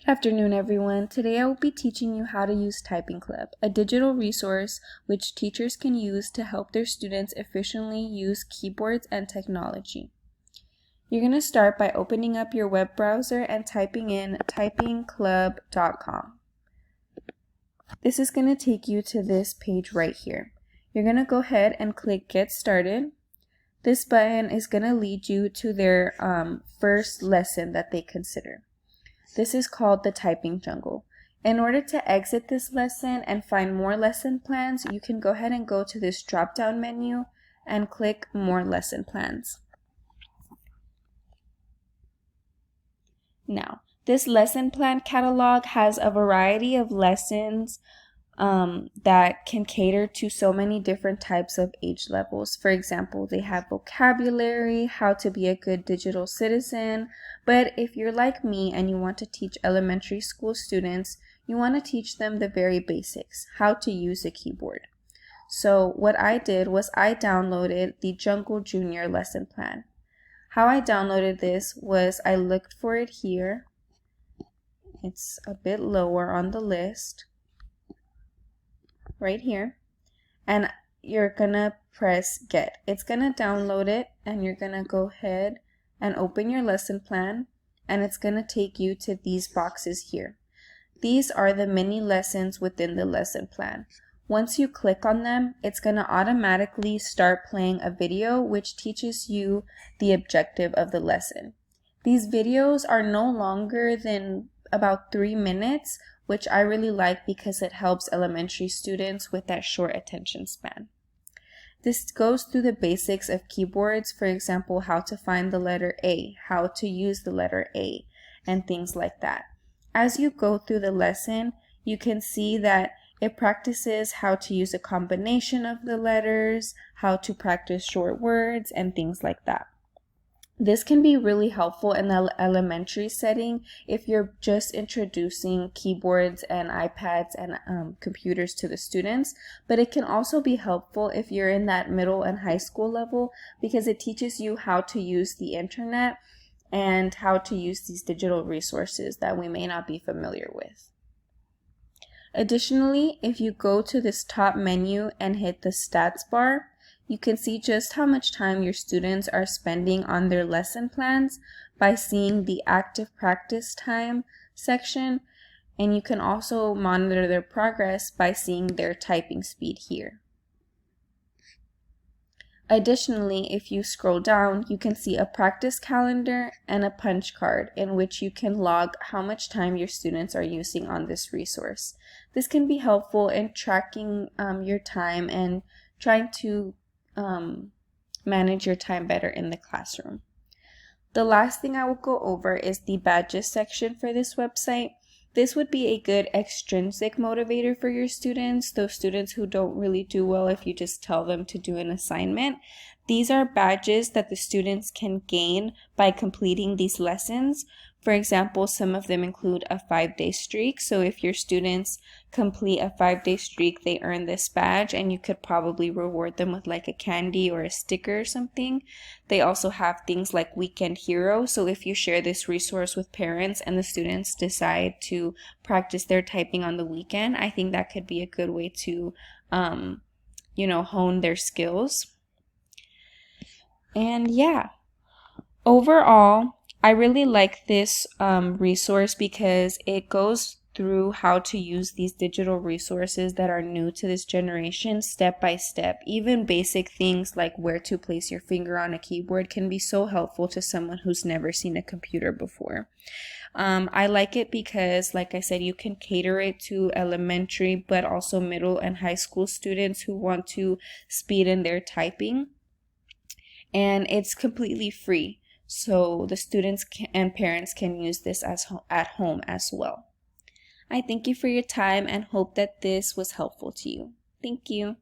Afternoon, everyone. Today I will be teaching you how to use Typing Club, a digital resource which teachers can use to help their students efficiently use keyboards and technology. You're going to start by opening up your web browser and typing in typingclub.com. This is going to take you to this page right here. You're going to go ahead and click Get Started. This button is going to lead you to their first lesson that they consider. This is called the Typing Jungle. In order to exit this lesson and find more lesson plans, you can go ahead and go to this drop-down menu and click More Lesson Plans. Now, this lesson plan catalog has a variety of lessons that can cater to so many different types of age levels. For example, they have vocabulary, how to be a good digital citizen, but if you're like me and you want to teach elementary school students, you want to teach them the very basics, how to use a keyboard. So what I did was I downloaded the Jungle Junior lesson plan. How I downloaded this was I looked for it here. It's a bit lower on the list. Right here, and you're gonna press Get. It's gonna download it, and you're gonna go ahead and open your lesson plan, and it's gonna take you to these boxes here. These are the mini lessons within the lesson plan. Once you click on them, it's gonna automatically start playing a video which teaches you the objective of the lesson. These videos are no longer than about 3 minutes, which I really like because it helps elementary students with that short attention span. This goes through the basics of keyboards, for example, how to find the letter A, how to use the letter A, and things like that. As you go through the lesson, you can see that it practices how to use a combination of the letters, how to practice short words, and things like that. This can be really helpful in the elementary setting if you're just introducing keyboards and iPads and computers to the students, but it can also be helpful if you're in that middle and high school level because it teaches you how to use the internet and how to use these digital resources that we may not be familiar with. Additionally, if you go to this top menu and hit the stats bar, you can see just how much time your students are spending on their lesson plans by seeing the active practice time section, and you can also monitor their progress by seeing their typing speed here. Additionally, if you scroll down, you can see a practice calendar and a punch card in which you can log how much time your students are using on this resource. This can be helpful in tracking your time and trying to manage your time better in the classroom. The last thing I will go over is the badges section for this website. This would be a good extrinsic motivator for your students, those students who don't really do well if you just tell them to do an assignment. These are badges that the students can gain by completing these lessons. For example, some of them include a 5-day streak. So if your students complete a 5-day streak, they earn this badge, and you could probably reward them with like a candy or a sticker or something. They also have things like Weekend Hero. So if you share this resource with parents and the students decide to practice their typing on the weekend, I think that could be a good way to, hone their skills. And yeah, overall, I really like this resource because it goes through how to use these digital resources that are new to this generation step by step. Even basic things like where to place your finger on a keyboard can be so helpful to someone who's never seen a computer before. I like it because, like I said, you can cater it to elementary but also middle and high school students who want to speed in their typing. And it's completely free. So the students and parents can use this at home as well. I thank you for your time and hope that this was helpful to you. Thank you.